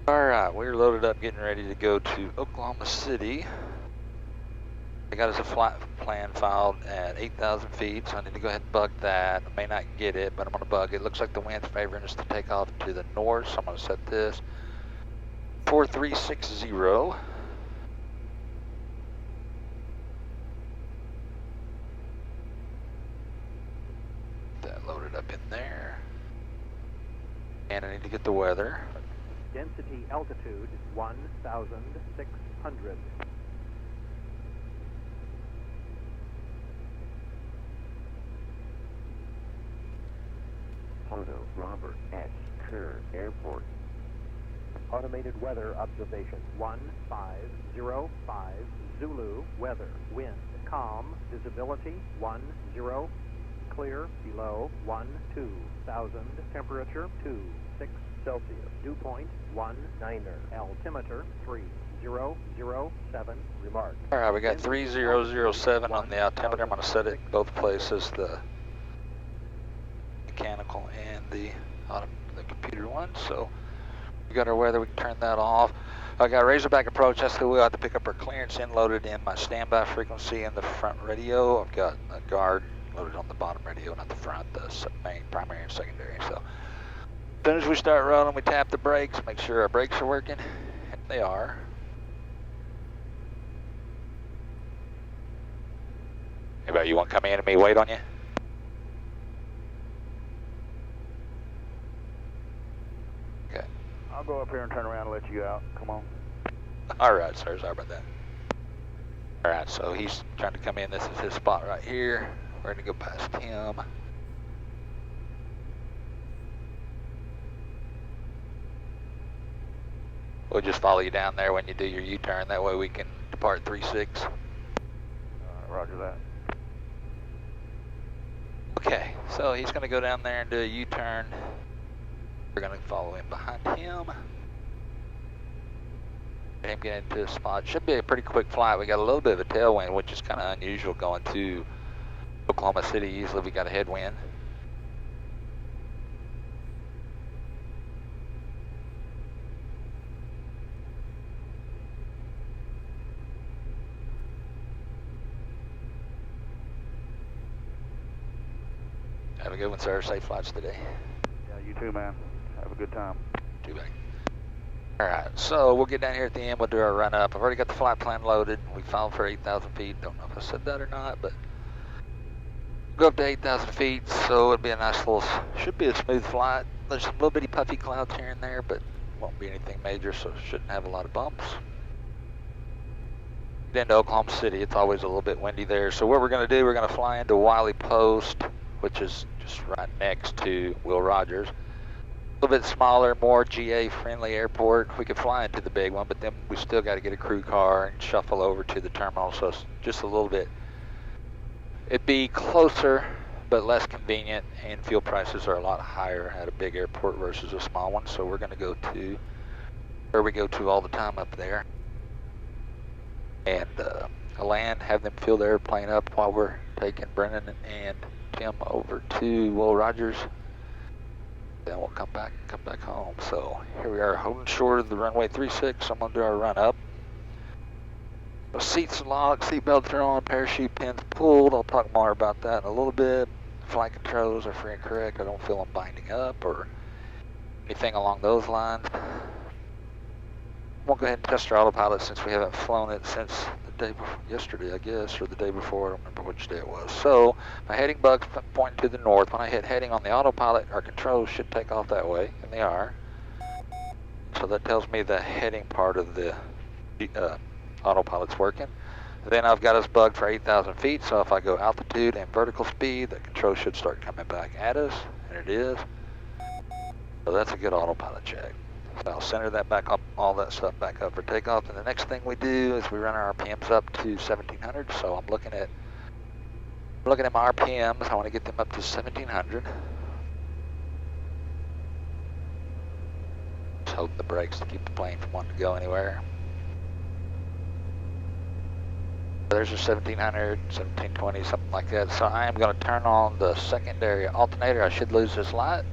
Alright, we're loaded up, getting ready to go to Oklahoma City. I got us a flight plan filed at 8,000 feet, so I need to go ahead and bug that. I may not get it, but I'm going to bug it. Looks like the wind's favoring us to take off to the north, so I'm going to set this 4360. That loaded up in there. And I need to get the weather. Density altitude 1,600. Hondo Robert at Kerr Airport. Automated weather observation 1505 Zulu weather. Wind calm. Visibility 10. Clear below 12,000. Temperature 26 Celsius. Dew point 19er. Altimeter 3007. Remark. Alright, we got 3007 on the altimeter. I'm going to set it both places, the mechanical and the computer one. So we got our weather, we can turn that off. I got Razorback approach, that's the wheel. I have to pick up our clearance in, loaded in my standby frequency in the front radio. I've got a guard loaded on the bottom radio, not the front, the main, primary and secondary. So as soon as we start rolling, we tap the brakes, make sure our brakes are working, and they are. Anybody, you want to come in and me wait on you? Okay. I'll go up here and turn around and let you out. Come on. All right, sir. Sorry about that. All right, so he's trying to come in. This is his spot right here. We're going to go past him. We'll just follow you down there when you do your U-turn. That way we can depart 36. Roger that. Okay, so he's going to go down there and do a U-turn. We're going to follow him behind him. Let him get into his spot. Should be a pretty quick flight. We got a little bit of a tailwind, which is kind of unusual going to Oklahoma City. Usually we got a headwind. Have a good one, sir. Safe flights today. Yeah, you too, man. Have a good time. Too bad. Alright, so we'll get down here at the end. We'll do our run up. I've already got the flight plan loaded. We filed for 8,000 feet. Don't know if I said that or not, but go up to 8,000 feet, so it'll be a nice little, should be a smooth flight. There's some little bitty puffy clouds here and there, but won't be anything major, so shouldn't have a lot of bumps. Get into Oklahoma City. It's always a little bit windy there. So what we're going to do, we're going to fly into Wiley Post, which is just right next to Will Rogers. A little bit smaller, more GA-friendly airport. We could fly into the big one, but then we still got to get a crew car and shuffle over to the terminal, so it's just a little bit. It'd be closer, but less convenient, and fuel prices are a lot higher at a big airport versus a small one, so we're going to go to where we go to all the time up there. And land, have them fill the airplane up while we're taking Brennan and Tim over to Will Rogers. Then we'll come back home. So here we are holding short of the runway 36. I'm going to do our run up. The seats are locked, seat belts are on, parachute pins pulled. I'll talk more about that in a little bit. Flight controls are free and correct. I don't feel them binding up or anything along those lines. We'll go ahead and test our autopilot since we haven't flown it since the day before, yesterday, I guess, or the day before. I don't remember which day it was. So my heading bug's pointing to the north. When I hit heading on the autopilot, our controls should take off that way, and they are. So that tells me the heading part of the autopilot's working. Then I've got us bugged for 8,000 feet, so if I go altitude and vertical speed, the control should start coming back at us, and it is. So that's a good autopilot check. So I'll center that back up, all that stuff back up for takeoff. And the next thing we do is we run our RPMs up to 1,700. So I'm looking at my RPMs. I want to get them up to 1,700. Just hold the brakes to keep the plane from wanting to go anywhere. There's a 1,700, 1,720, something like that. So I am going to turn on the secondary alternator. I should lose this light.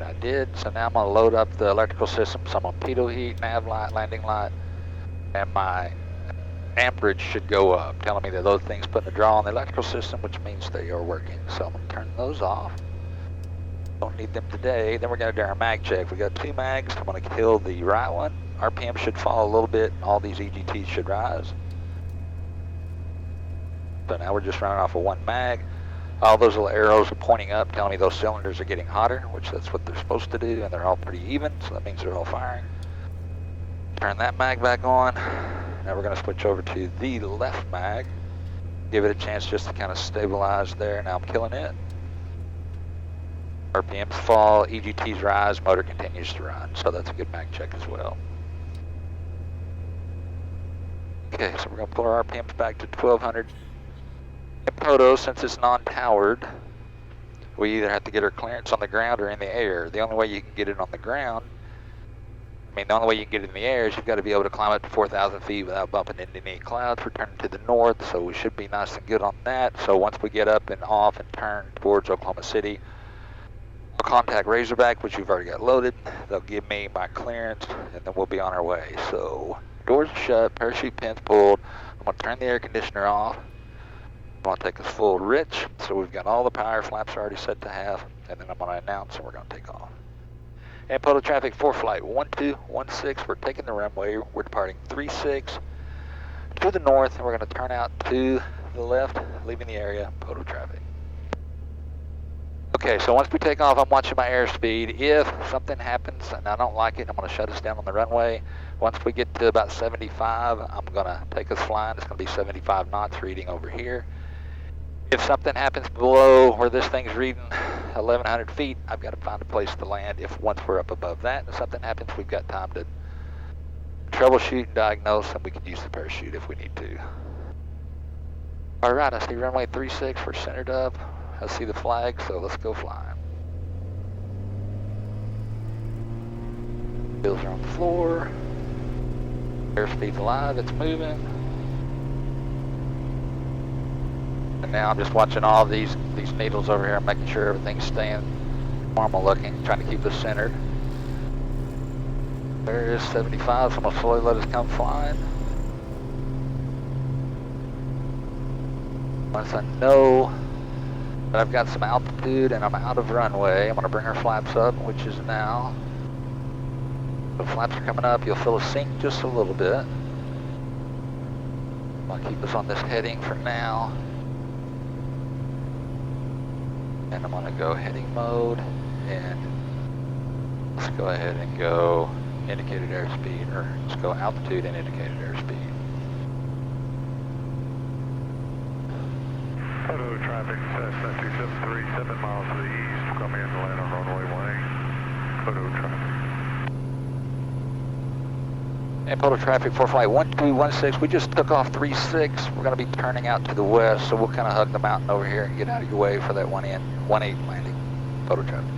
I did. So now I'm going to load up the electrical system. So I'm on pitot heat, nav light, landing light, and my amperage should go up, telling me that those things putting a draw on the electrical system, which means they are working. So I'm going to turn those off. Don't need them today. Then we're going to do our mag check. We got 2 mags. I'm going to kill the right one. RPM should fall a little bit. All these EGTs should rise. So now we're just running off of 1 mag. All those little arrows are pointing up, telling me those cylinders are getting hotter, which that's what they're supposed to do, and they're all pretty even, so that means they're all firing. Turn that mag back on. Now we're going to switch over to the left mag. Give it a chance just to kind of stabilize there. Now I'm killing it. RPMs fall, EGTs rise, motor continues to run, so that's a good mag check as well. Okay, so we're going to pull our RPMs back to 1200. In Poto, since it's non-towered, we either have to get our clearance on the ground or in the air. The only way you can get it on the ground, the only way you can get it in the air is you've got to be able to climb up to 4,000 feet without bumping into any clouds. We're turning to the north, so we should be nice and good on that. So once we get up and off and turn towards Oklahoma City, I'll contact Razorback, which we've already got loaded. They'll give me my clearance, and then we'll be on our way. So doors are shut, parachute pins pulled. I'm going to turn the air conditioner off. I'm going to take us full rich, so we've got all the power flaps already set to half, and then I'm going to announce and we're going to take off. And Poto traffic for flight 1216, we're taking the runway. We're departing 36 to the north, and we're going to turn out to the left, leaving the area, Poto traffic. Okay, so once we take off, I'm watching my airspeed. If something happens and I don't like it, I'm going to shut us down on the runway. Once we get to about 75, I'm going to take us flying. It's going to be 75 knots reading over here. If something happens below where this thing's reading 1,100 feet, I've got to find a place to land. If once we're up above that and something happens, we've got time to troubleshoot and diagnose, and we can use the parachute if we need to. All right, I see runway 36. We're centered up. I see the flag, so let's go flying. Wheels are on the floor. Airspeed's alive, it's moving. And now I'm just watching all these needles over here. I'm making sure everything's staying normal looking, trying to keep us centered. There is 75, so I'm going to slowly let us come flying. Once I know that I've got some altitude and I'm out of runway, I'm going to bring our flaps up, which is now. The flaps are coming up. You'll feel a sink just a little bit. I'll keep us on this heading for now. And I'm going to go heading mode, and let's go ahead and go indicated airspeed, or let's go altitude and indicated airspeed. Poto traffic, Cessna 273, 7 miles to the east, coming in to land on runway 18. Poto traffic. And Poto traffic for flight 1216, we just took off 36. We're going to be turning out to the west, so we'll kind of hug the mountain over here and get out of your way for that 18 landing. Poto traffic.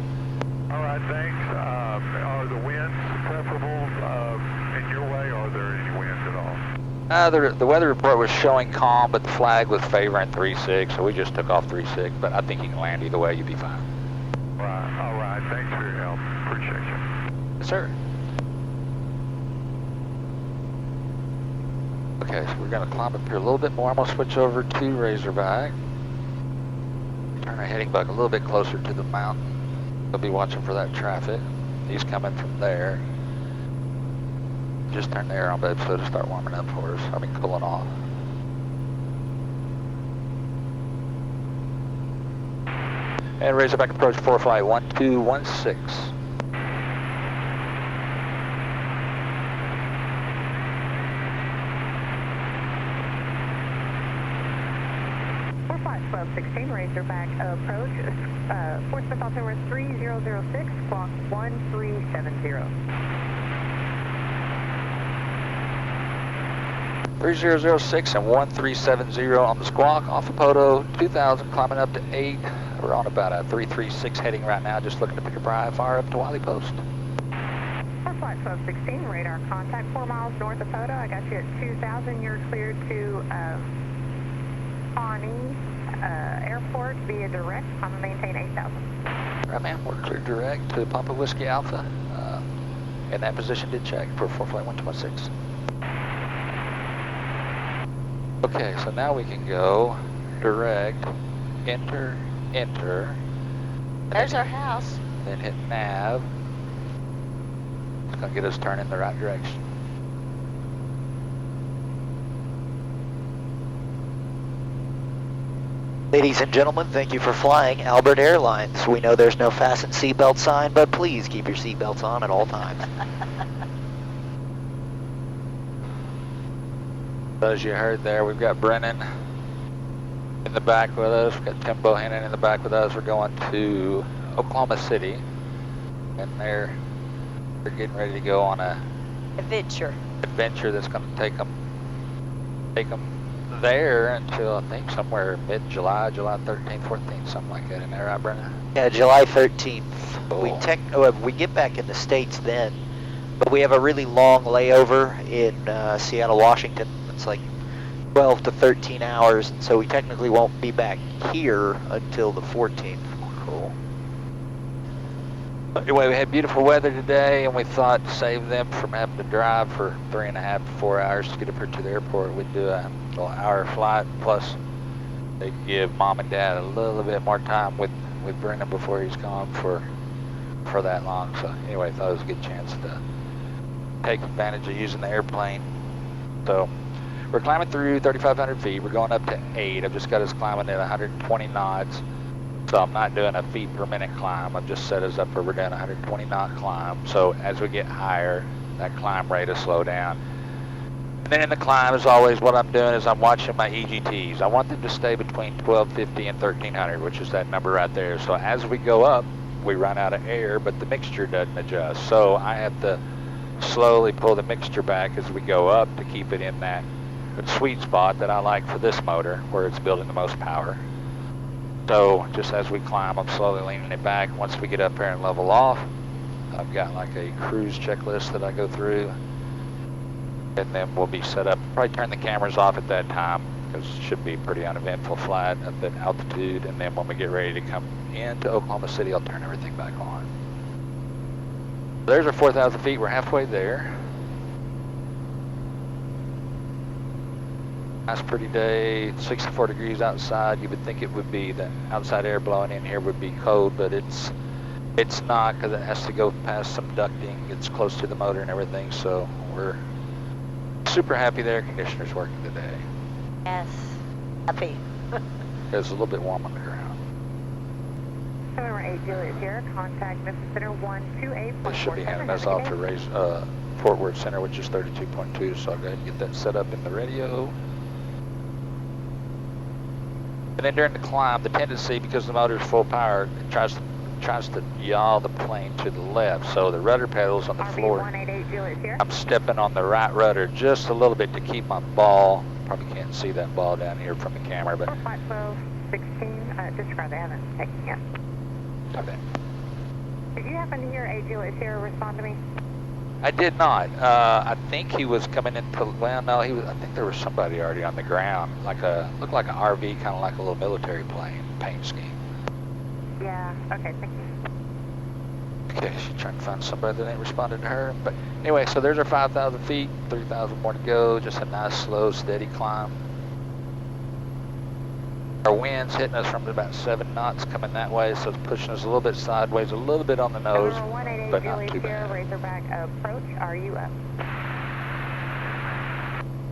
All right, thanks. Are the winds preferable in your way, or are there any winds at all? The weather report was showing calm, but the flag was favoring 36, so we just took off 36, but I think you can land either way, you'll be fine. Right, all right, thanks for your help. Appreciate you. Yes, sir. Okay, so we're going to climb up here a little bit more. I'm going to switch over to Razorback. Turn our heading back a little bit closer to the mountain. We'll be watching for that traffic. He's coming from there. Just turn the air on, babe, so to start warming up for us. Cooling off. And Razorback approach for flight 1216. For flight 1216, Razorback approach, Fort Smith altimeter 3006, squawk 1370. 3006 and 1370 on the squawk off of Poto, 2000 climbing up to 8. We're on about a 336 heading right now, just looking to pick up our IFR up to Wiley Post. For flight 1216, radar contact 4 miles north of Poto. I got you at 2000. You're cleared to Pawnee Airport via direct. I'm going to maintain 8000. Right, man, we're clear direct to Papa Whiskey Alpha. In that position, did check for 4 flight 126. Okay, so now we can go direct, enter, enter. There's our house. Then hit nav. It's gonna get us turning in the right direction. Ladies and gentlemen, thank you for flying Albert Airlines. We know there's no fasten seatbelt sign, but please keep your seatbelts on at all times. As you heard there, we've got Brennan in the back with us. We've got Tim Bohannon in the back with us. We're going to Oklahoma City, and they're getting ready to go on a Adventure. adventure that's going to take them there until I think somewhere mid-July, July 13th, 14th, something like that. Isn't that right, Brennan? Yeah, July 13th. Cool. We get back in the States then, but we have a really long layover in Seattle, Washington. It's like 12 to 13 hours, and so we technically won't be back here until the 14th. Cool. Anyway, we had beautiful weather today, and we thought to save them from having to drive for 3.5 to 4 hours to get up here to the airport, we'd do a little hour flight, plus they could give Mom and Dad a little bit more time with Brennan before he's gone for that long. So anyway, I thought it was a good chance to take advantage of using the airplane. So we're climbing through 3,500 feet. We're going up to 8. I've just got us climbing at 120 knots. So I'm not doing a feet per minute climb. I've just set us up for we're doing a 120 knot climb. So as we get higher, that climb rate will slow down. And then in the climb, as always, what I'm doing is I'm watching my EGTs. I want them to stay between 1250 and 1300, which is that number right there. So as we go up, we run out of air, but the mixture doesn't adjust. So I have to slowly pull the mixture back as we go up to keep it in that sweet spot that I like for this motor, where it's building the most power. So just as we climb, I'm slowly leaning it back. Once we get up here and level off, I've got like a cruise checklist that I go through, and then we'll be set up. Probably turn the cameras off at that time because it should be a pretty uneventful flight up at altitude. And then when we get ready to come into Oklahoma City, I'll turn everything back on. There's our 4,000 feet. We're halfway there. Nice pretty day, 64 degrees outside. You would think it would be the outside air blowing in here would be cold, but it's not, because it has to go past some ducting. It's close to the motor and everything, so we're super happy the air conditioner's working today. Yes. Happy. It's a little bit warm on the ground. November 8 Juliet Sierra, contact Memphis Center 128.47. This should be handing us off to Fort Worth Center, which is 32.2, so I'll go ahead and get that set up in the radio. And then during the climb, the tendency, because the motor's full power, it tries to yaw the plane to the left. So the rudder pedals on the floor, I'm stepping on the right rudder just a little bit to keep my ball. Probably can't see that ball down here from the camera, but 4-5-12-16, disregard, I haven't taken yet. okay. Did you happen to hear A Juliet Sierra respond to me? I did not. I think he was coming into, well, no, he was. I think there was somebody already on the ground, looked like an RV, kind of like a little military plane, paint scheme. Yeah, okay, thank you. Okay, she's trying to find somebody that ain't responded to her. But anyway, so there's our 5,000 feet, 3,000 more to go, just a nice, slow, steady climb. Our wind's hitting us from about 7 knots coming that way, so it's pushing us a little bit sideways, a little bit on the nose, but not too bad. Razorback approach, are you up?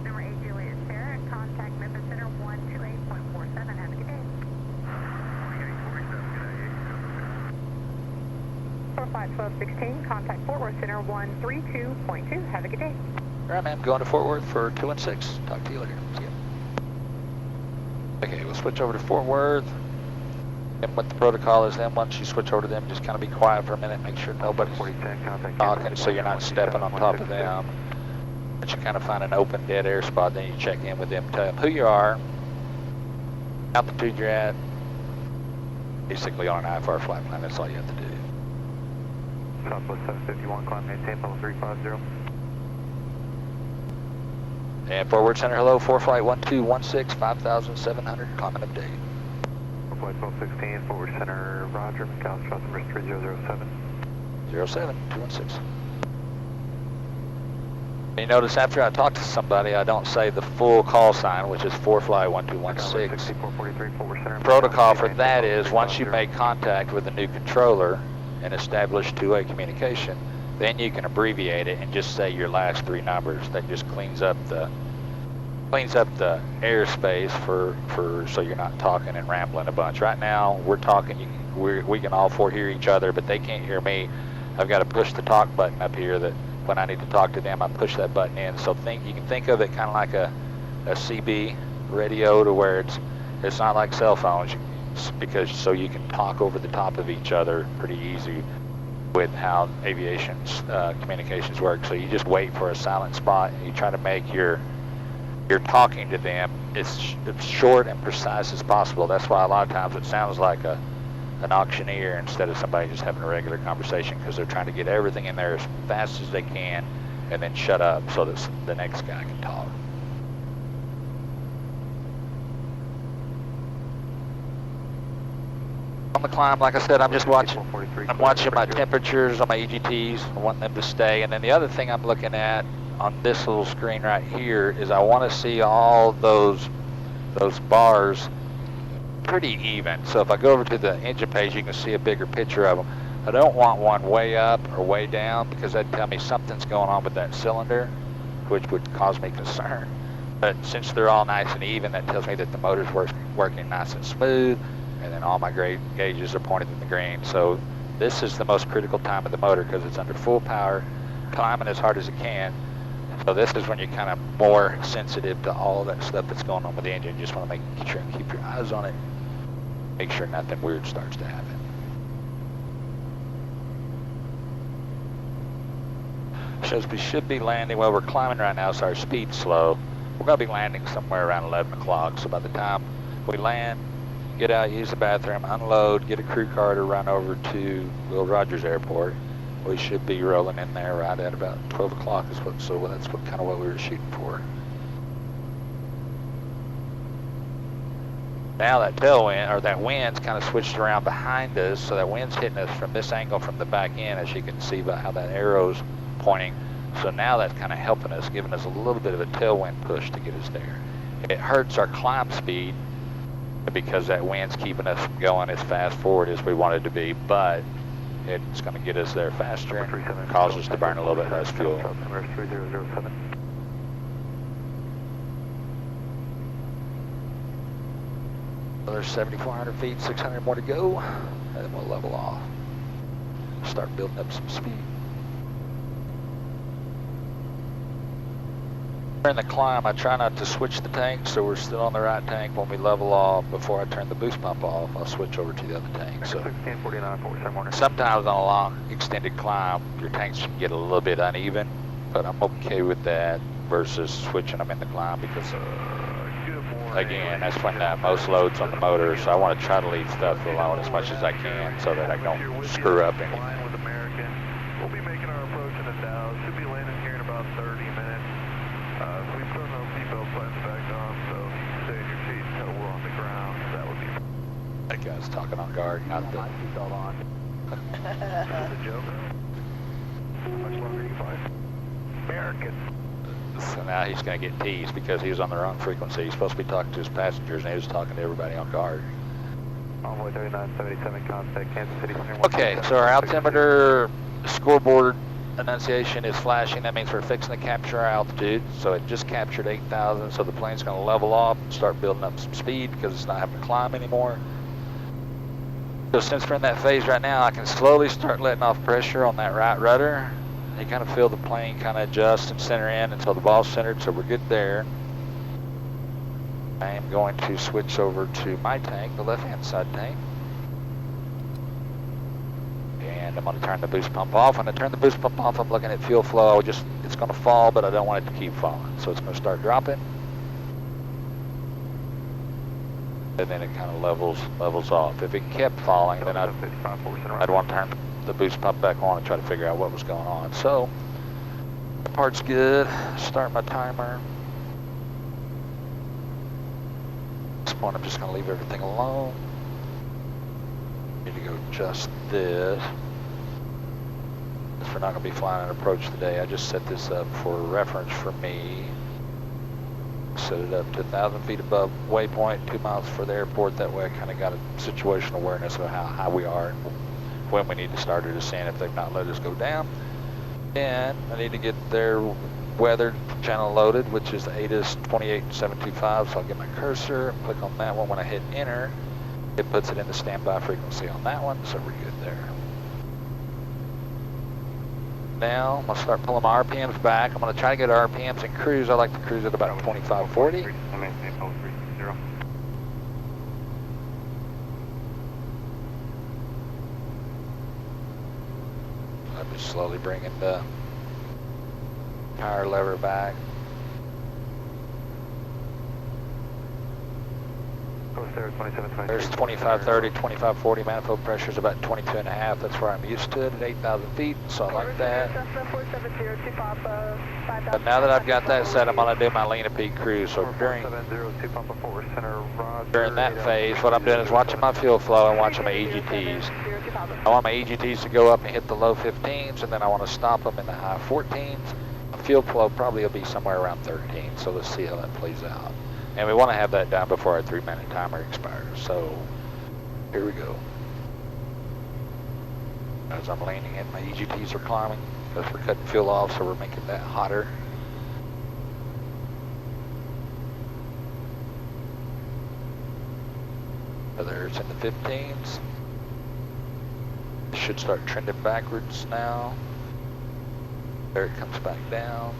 Number 8 Juliet Sierra, contact Memphis Center 128.47. Have a good day. 4-5-12-16, contact Fort Worth Center 132.2. Have a good day. All right, ma'am, going to Fort Worth for 216. Talk to you later. See ya. Okay, we'll switch over to Fort Worth. And what the protocol is then, once you switch over to them, just kind of be quiet for a minute, make sure nobody's talking so you're not stepping on top of them. But you kind of find an open, dead air spot, then you check in with them, tell them who you are, altitude you're at, basically on an IFR flight plan, that's all you have to do. Southwest 751, climb maintain level 350. And Fort Worth Center, hello, 4 flight 1216, 5,700, climbing update. flight 1216, forward center, Roger, Macau, South number 3007. 07, 216. You notice after I talk to somebody, I don't say the full call sign, which is 4fly1216. 6443, forward center. Protocol for that is once you make contact with the new controller and establish two-way communication, then you can abbreviate it and just say your last three numbers. That just cleans up the airspace for so you're not talking and rambling a bunch. Right now we're talking, we can all four hear each other, but they can't hear me. I've got to push the talk button up here that when I need to talk to them, I push that button in. So you can think of it kind of like a CB radio, to where it's not like cell phones, because so you can talk over the top of each other pretty easy with how aviation communications work. So you just wait for a silent spot and you try to make your talking to them as short and precise as possible. That's why a lot of times it sounds like an auctioneer instead of somebody just having a regular conversation, because they're trying to get everything in there as fast as they can and then shut up so that the next guy can talk. On the climb, like I said, I'm just watching my temperatures on my EGTs. I want them to stay. And then the other thing I'm looking at on this little screen right here is I want to see all those bars pretty even. So if I go over to the engine page, you can see a bigger picture of them. I don't want one way up or way down, because that'd tell me something's going on with that cylinder, which would cause me concern. But since they're all nice and even, that tells me that the motor's working nice and smooth, and then all my gauges are pointed in the green. So this is the most critical time of the motor, because it's under full power, climbing as hard as it can. So this is when you're kind of more sensitive to all that stuff that's going on with the engine. You just want to make sure and keep your eyes on it. Make sure nothing weird starts to happen. Shows we should be landing, well, we're climbing right now, so our speed's slow. We're going to be landing somewhere around 11 o'clock. So by the time we land, get out, use the bathroom, unload, get a crew car to run over to Will Rogers Airport. We should be rolling in there right at about 12 o'clock. So that's kind of what we were shooting for. Now that tailwind, or that wind's kind of switched around behind us, so that wind's hitting us from this angle from the back end, as you can see by how that arrow's pointing. So now that's kind of helping us, giving us a little bit of a tailwind push to get us there. It hurts our climb speed because that wind's keeping us from going as fast forward as we wanted to be, but it's going to get us there faster and cause us to burn a little bit less fuel. Another 7,400 feet, 600 more to go, and then we'll level off. Start building up some speed. During the climb, I try not to switch the tank, so we're still on the right tank. When we level off, before I turn the boost pump off, I'll switch over to the other tank. So sometimes on a long, extended climb, your tanks can get a little bit uneven, but I'm okay with that versus switching them in the climb, because again, that's when most load's on the motor, so I want to try to leave stuff alone as much as I can so that I don't screw up anything. We'll be making our approach in the Dow. Should be landing here in about 30 minutes. We still have no seatbelt signs back on, so if you can stay in your seat until we're on the ground, that would be. That guy's talking on guard, not the seatbelt on. That's a joke. How much longer do you find? American. So now he's going to get teased because he was on the wrong frequency. He's supposed to be talking to his passengers, and he was talking to everybody on guard. Envoy 3977, contact Kansas City. Okay, so our altimeter scoreboard annunciation is flashing. That means we're fixing to capture our altitude. So it just captured 8,000, so the plane's going to level off and start building up some speed because it's not having to climb anymore. So since we're in that phase right now, I can slowly start letting off pressure on that right rudder. You kind of feel the plane kind of adjust and center in until the ball's centered, so we're good there. I am going to switch over to my tank, the left-hand side tank. And I'm going to turn the boost pump off. When I turn the boost pump off, I'm looking at fuel flow. It's going to fall, but I don't want it to keep falling. So it's going to start dropping. And then it kind of levels off. If it kept falling, then I'd want to turn the boost pump back on and try to figure out what was going on. So the part's good. Start my timer. At this point, I'm just going to leave everything alone. Need to go just this. We're not going to be flying an approach today. I just set this up for reference for me. Set it up to 1,000 feet above waypoint, 2 miles for the airport. That way I kind of got a situational awareness of how high we are and when we need to start a descent if they've not let us go down. And I need to get their weather channel loaded, which is the ATIS 28725. So I'll get my cursor, click on that one. When I hit enter, it puts it in the standby frequency on that one, so we're good there. Now, I'm going to start pulling my RPMs back. I'm going to try to get RPMs in cruise. I like to cruise at about 2540. I'm just slowly bringing the tire lever back. There's 2530, 2540, manifold pressure is about 22.5. That's where I'm used to it at 8,000 feet, so I like that. But now that I've got that set, I'm going to do my lean to peak cruise. So during that phase, what I'm doing is watching my fuel flow and watching my EGTs. I want my EGTs to go up and hit the low 15s, and then I want to stop them in the high 14s. My fuel flow probably will be somewhere around 13, so let's see how that plays out. And we want to have that done before our 3-minute timer expires. So here we go. As I'm leaning in, my EGTs are climbing because we're cutting fuel off, so we're making that hotter. So there's in the 15s. It should start trending backwards now. There it comes back down.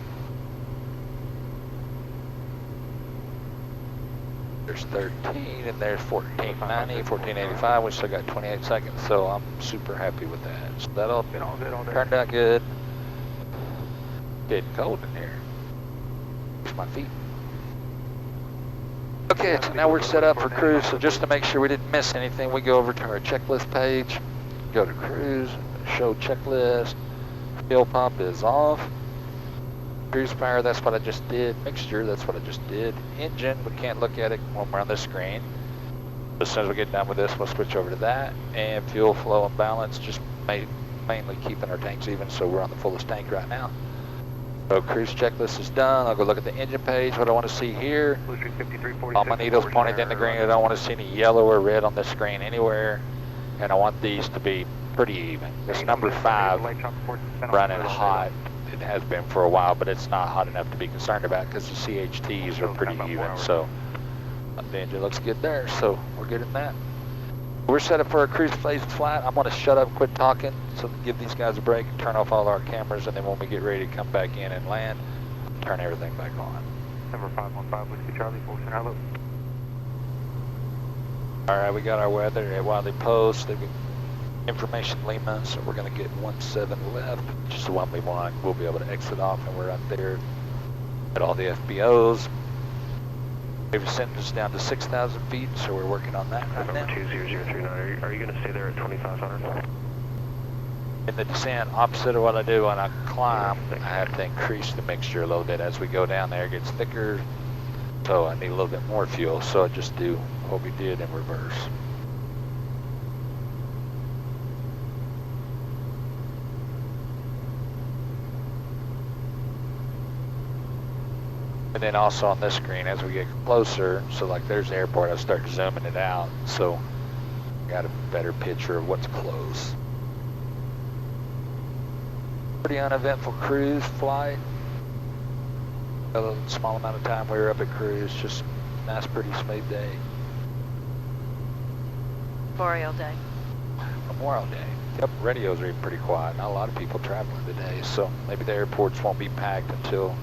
There's 13 and there's 1490, 1485. We still got 28 seconds, so I'm super happy with that. So that'll turned out good. Getting cold in here. Push my feet. Okay, so now we're set up for cruise. So just to make sure we didn't miss anything, we go over to our checklist page, go to cruise, show checklist. Fuel pump is off. Cruise power, that's what I just did. Mixture, that's what I just did. Engine, we can't look at it when we're on this screen. As soon as we get done with this, we'll switch over to that. And fuel flow and balance, just mainly keeping our tanks even, so we're on the fullest tank right now. So cruise checklist is done. I'll go look at the engine page, what I want to see here. All my needles pointed in the green. I don't want to see any yellow or red on this screen anywhere. And I want these to be pretty even. This number 5 running hot. It has been for a while, but it's not hot enough to be concerned about because the CHTs are pretty even. So the engine looks good there, so we're good in that. We're set up for a cruise phase flight. I'm going to shut up and quit talking so give these guys a break and turn off all our cameras, and then when we get ready to come back in and land, turn everything back on. Number 515, Whiskey Charlie, full center loop. All right, we got our weather at Wiley Post. They've got information Lima, so we're going to get 17 left, which is the one we want. We'll be able to exit off, and we're out there at all the FBOs. They've sent us down to 6,000 feet, so we're working on that right now. 20039, are you going to stay there at 2,500? In the descent, opposite of what I do when I climb, I have to increase the mixture a little bit. As we go down there, it gets thicker, so I need a little bit more fuel, so I just do what we did in reverse. And then also on this screen, as we get closer, so like there's the airport, I start zooming it out, so I got a better picture of what's close. Pretty uneventful cruise flight. A small amount of time we were up at cruise, just nice, pretty smooth day. Memorial Day. Memorial Day. Yep, radios are pretty quiet. Not a lot of people traveling today, so maybe the airports won't be packed until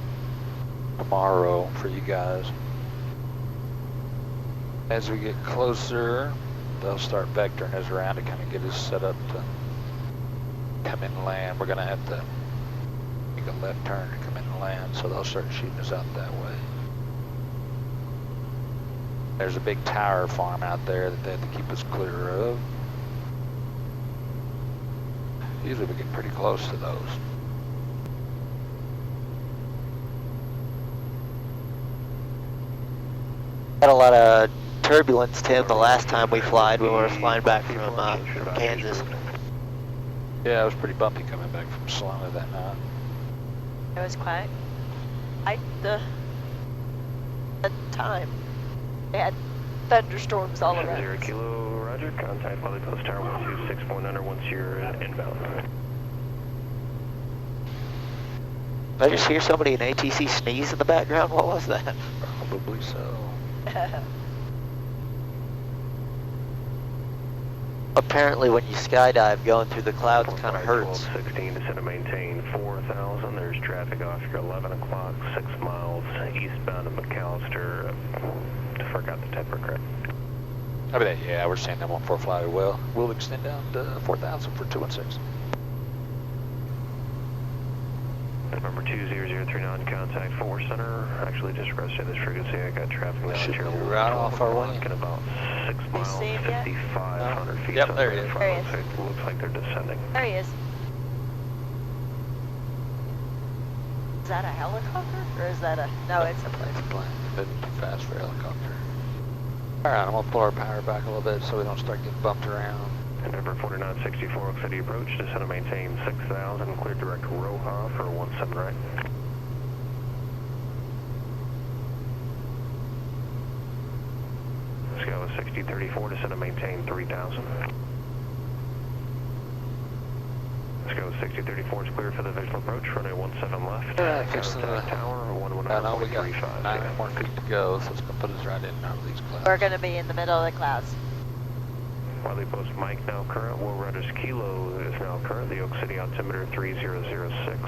tomorrow for you guys. As we get closer, they'll start vectoring us around to kind of get us set up to come in and land. We're going to have to make a left turn to come in and land, so they'll start shooting us out that way. There's a big tower farm out there that they have to keep us clear of. Usually we get pretty close to those. Got a lot of turbulence, Tim, the last time we flied when we were flying back from Kansas. Yeah, it was pretty bumpy coming back from Salona that night. It was quiet. The time. They had thunderstorms all around. 0 Kilo, Roger. Contact Wally Post Tower 126.9 once you're inbound. Did I just hear somebody in ATC sneeze in the background? What was that? Probably so. Apparently when you skydive, going through the clouds kind of hurts. 1216, descend and maintain 4,000. There's traffic off your 11 o'clock, 6 miles eastbound of McAllister. Forgot the temper correct. I mean, yeah, we're seeing them on 4 flight well. We'll extend down to 4,000 for 216. November 20039, contact 4 center. Actually just rested this frequency. I got traffic now. Should here be right off our way. in about 6 miles, see him yet? 5,500 feet. Yep, there he is. There he is. It looks like they're descending. There he is. Is that a helicopter? Or is that a... No, it's a plane. It's a plane. Moving too fast for a helicopter. Alright, I'm going to pull our power back a little bit so we don't start getting bumped around. November 4964, Oak City approach. Descend and maintain 6,000. Clear direct Roja for 17 right. Scale is 6034. Descend and maintain 3,000. Scale is 6034 is clear for the visual approach. Runway 17 left. Alright, fixing the tower 119. I know we got 9 more feet to go, so it's going to put us right in and out of these clouds. We're going to be in the middle of the clouds. Wiley Post Mike now current. Will Rudders Kilo is now current. The Oak City altimeter 3006.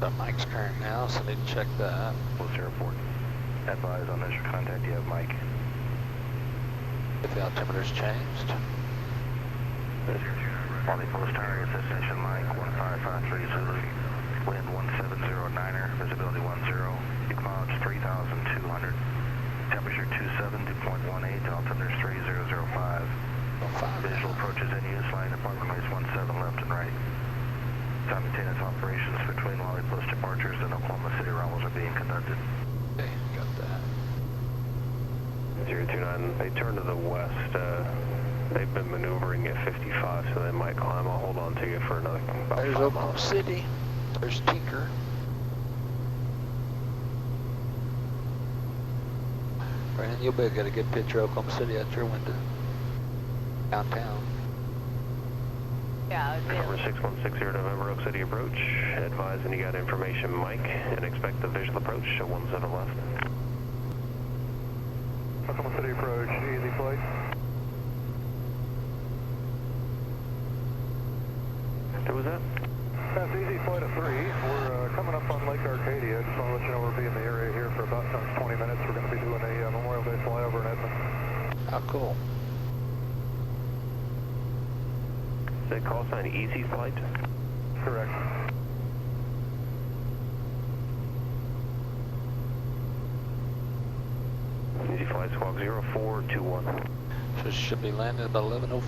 The mic's current now, so I need to check that. Close airport. Advise on initial contact. You have Mike. If the altimeter's changed. Wally Post Tower, destination Mike 1553 Zulu. Wind 1709er. Visibility 10. Clouds 3,200. Temperature 27, dew point 18. Altimeter 3005. Visual approaches in use. Line department rates 17 left and right. Simultaneous operations between Wally Post departures and Oklahoma City arrivals are being conducted. Okay, got that. 029, they turn to the west. They've been maneuvering at 55, so they might climb. I'll hold on to you for another about There's 5 Oklahoma miles. City. There's Tinker. Brandon, you'll be able to get a good picture of Oklahoma City out your window. Downtown. Yeah, Number 6160 November Oak City approach. Advise and you got information, Mike, and expect the visual approach. 17 left. Oklahoma City approach, easy flight. Who was that? That's easy flight of 3. We're coming up on Lake Arcadia. Just want to let you know we'll be in the area here for about 20 minutes. We're going to be doing a Memorial Day flyover in Edmond. How cool. Is that call sign easy flight? Correct. Easy flight squawk 0421. So it should be landing about 11:05.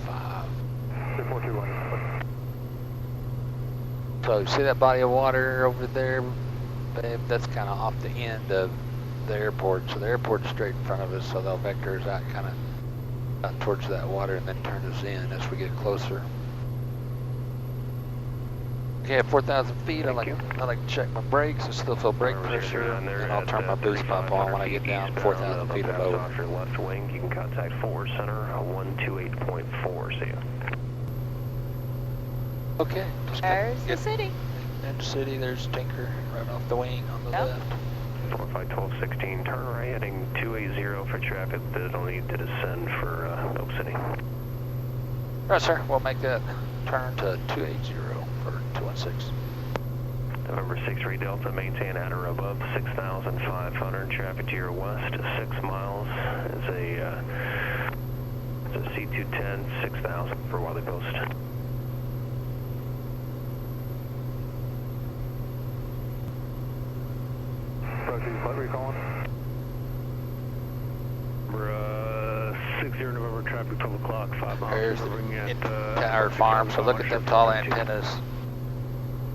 2421. So you see that body of water over there, babe? That's kind of off the end of the airport. So the airport's straight in front of us, so they'll vector us out kind of out towards that water and then turn us in as we get closer. Okay, at 4,000 feet, I like to check my brakes. I still feel brake pressure, and I'll turn my boost pump on when I get down 4,000 feet or lower. Off your left wing, you can contact forward center 128.4. See ya. Okay, just There's the get city. in the city. There's Tinker right off the wing on the Yep. left. 451216, turn right heading 280 for traffic that'll need to descend for Oak City. Right, sir. We'll make that turn to 280 for 216. November 63 Delta, maintain at or above 6,500. Traffic to your west, 6 miles. It's a C210, 6,000 for Wiley Post. Roger, what were you calling? Number 60 November traffic 12 o'clock, 5 miles. There's Delivering at, the entire farm. So look at them tall antennas.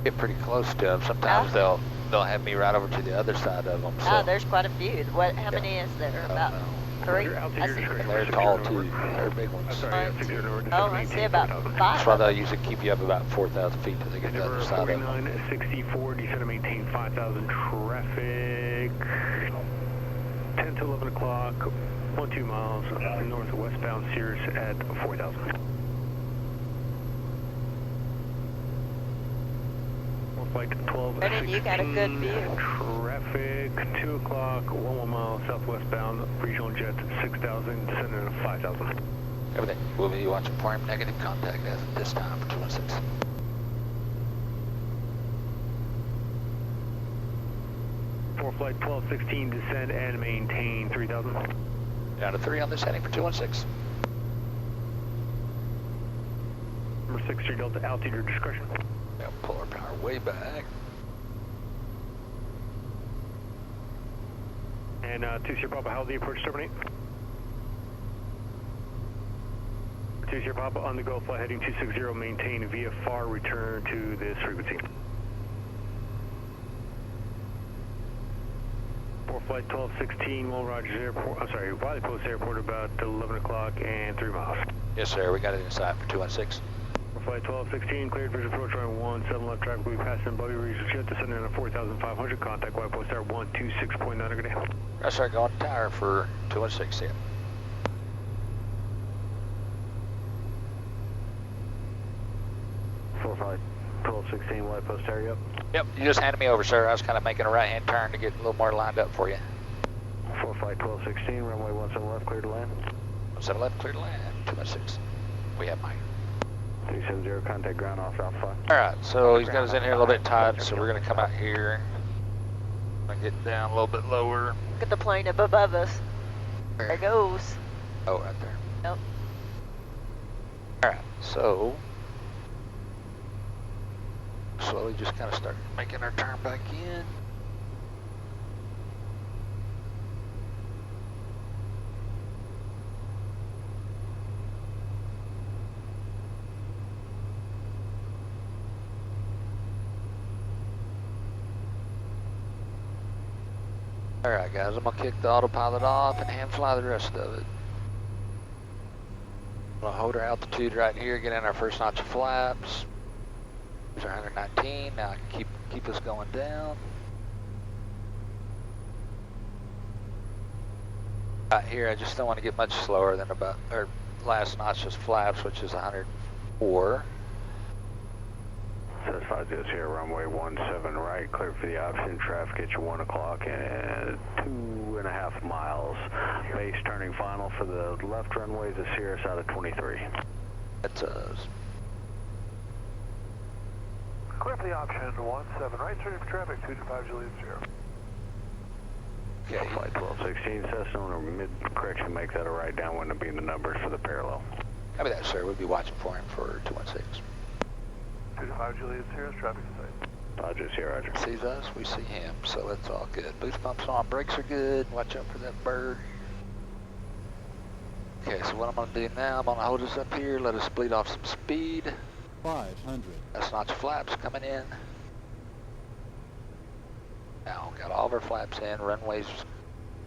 Get pretty close to them. Sometimes Yeah. they'll have me right over to the other side of them. So Oh, there's quite a few. How many is there? I don't About know. 3. Roger, I altitude see. discretion. They're tall too. They're big I'm ones. sorry, One, 60 over. two. Oh, I see about 5 That's why of they'll them. usually keep you up about 4,000 feet till they get to the Endeavor other side of them. 4964, descend and maintain 5,000 traffic. 10 to 11 o'clock, 12 miles north of westbound Cirrus at 4,000. Flight 12. Brennan, you got a good view. Traffic, 2 o'clock, 1 mile southwestbound, regional jet 6,000, descending at 5,000. Everything. We'll be watching for him. Negative contact as of this time for 216. For flight 1216, descend and maintain 3,000. Down to 3 on this heading for 216. Number 63 Delta, altitude or discretion. Yeah, pull our power way back. And 2 Sierra Papa, how the approach terminate? 2 Sierra Papa on the go, flight heading 260, maintain VFR, return to this frequency. For flight 1216, Will Rogers Airport, I'm sorry, Wiley Post Airport about 11 o'clock and 3 miles. Yes, sir. We got it inside for 216. For flight 1216, cleared visual approach runway 17 left traffic, we passing Bobby Regional Jet, descending at 4,500, contact Wiley Post Tower 126.9, good day. Right, sir. Going to tower for 216 here. For flight 1216, Wiley Post Tower, yep. Yep, you just handed me over, sir. I was kind of making a right-hand turn to get a little more lined up for you. For flight 1216, runway 17 left, clear to land. 17 left, clear to land. 216. We have Mike. 370, contact ground off Alpha 5. All right, so he's got us in here a little bit tight, so we're going to come out here and get down a little bit lower. Look at the plane up above us. There it goes. Oh, right there. Yep. All right, so slowly just kind of start making our turn back in. All right, guys, I'm gonna kick the autopilot off and hand fly the rest of it. We'll hold our altitude right here, get in our first notch of flaps. There's our 119. Now I can keep us going down. Right here, I just don't want to get much slower than about our last notch's flaps, which is 104. Satisfied this here, runway 17 right, clear for the option, traffic at your 1 o'clock and 2.5 miles. Base turning final for the left runway is a Cirrus out of 23. That's us. Clear for the option 17 right, turning for traffic 225 Juliet Sierra. Okay. Flight 1216, Cessna on a mid-correction, make that a right downwind to be in the numbers for the parallel. Copy that, sir. We'll be watching for him for 216. 225 Juliet Sierra, traffic in sight. Roger, Sierra, Roger. Sees us, we see him, so that's all good. Boost pumps on, brakes are good. Watch out for that bird. Okay, so what I'm gonna do now, I'm gonna hold us up here, let us bleed off some speed. 500. That's notch flaps coming in. Now, got all of our flaps in, runways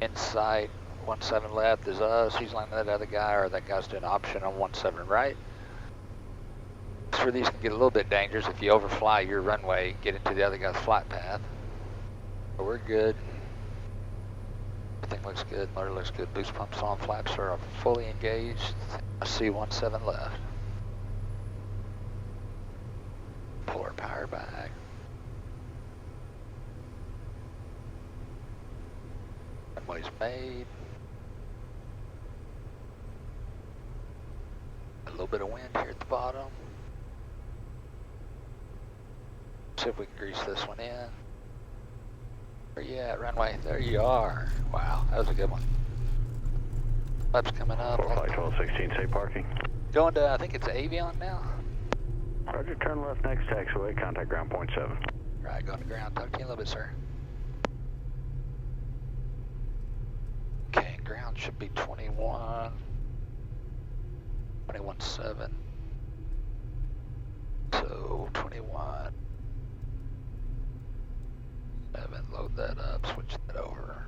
in sight. 17 left is us, he's lining that other guy, or that guy's doing option on 17 right. That's where these can get a little bit dangerous if you overfly your runway, get into the other guy's flight path. But we're good. Everything looks good, motor looks good, boost pumps on, flaps are fully engaged. I see 17 left. Pull our power back. Runway's made. A little bit of wind here at the bottom. See if we can grease this one in. Where you at, runway? There you are. Wow, that was a good one. Flaps coming up. Flight 1216, safe parking. Going to, I think it's Avion now. Roger, turn left next taxiway, contact ground point 7. Right, going to ground. Talk to you in a little bit, sir. Okay, ground should be 21. 21.7. So 21. 7, load that up, switch that over.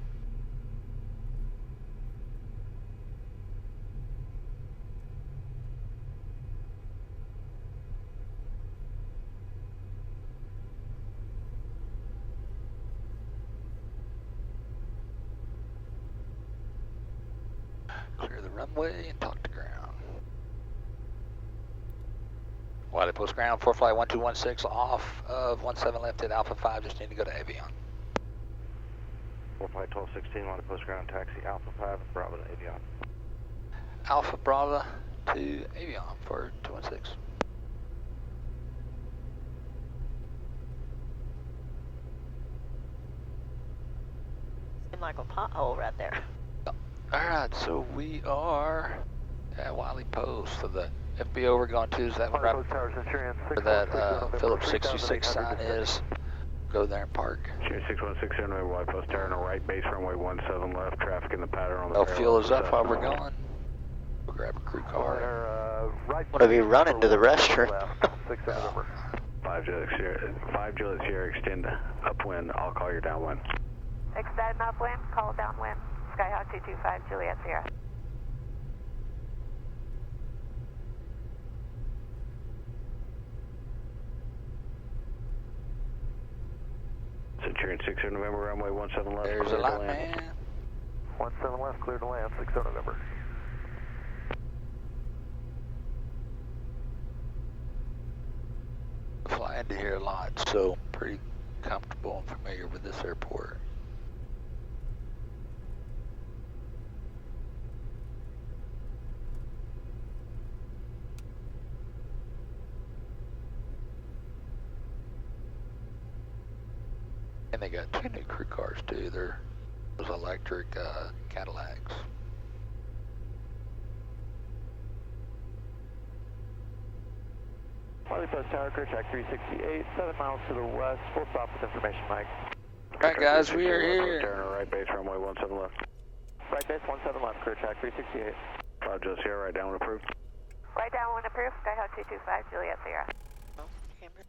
Clear the runway and talk to ground. Wiley Post ground, 4-flight 1216 off of 17 left at Alpha 5, just need to go to Avion. 4-flight 1216, Wiley Post ground, taxi Alpha 5, Bravo to Avion. Alpha Bravo to Avion for 216. Seemed like a pothole right there. Alright, so we are at Wiley Post. So the FBO we're going to is that one right where that Phillips 66 sign is. Go there and park. Cheers 616 runway Wiley Post, turn right, base runway 17 left, traffic in the pattern on the No fuel is up while we're going. We'll grab a crew car. Right. I'm gonna be running to the restroom. 6 November. 5 Juliet Sierra, extend upwind, I'll call your downwind. Extend upwind, call downwind. Skyhawk 225, Juliet Sierra. Centurion 6 November, runway 17 left. There's a clear to light land. man. 17 left, clear to land, 6 November. Fly into here a lot, so pretty comfortable and familiar with this airport. And they got 2 new crew cars too. They're those electric Cadillacs. Wiley Post Tower, clear track 368, 7 miles to the west, full stop with information, Mike. Alright guys, we are here. Turn right base runway 17 left. Right base 17 left, clear track 368. 5 Juliet Sierra, right downwind approved. Right downwind approved, Skyhawk 225, Juliet Sierra. Oh, cameras.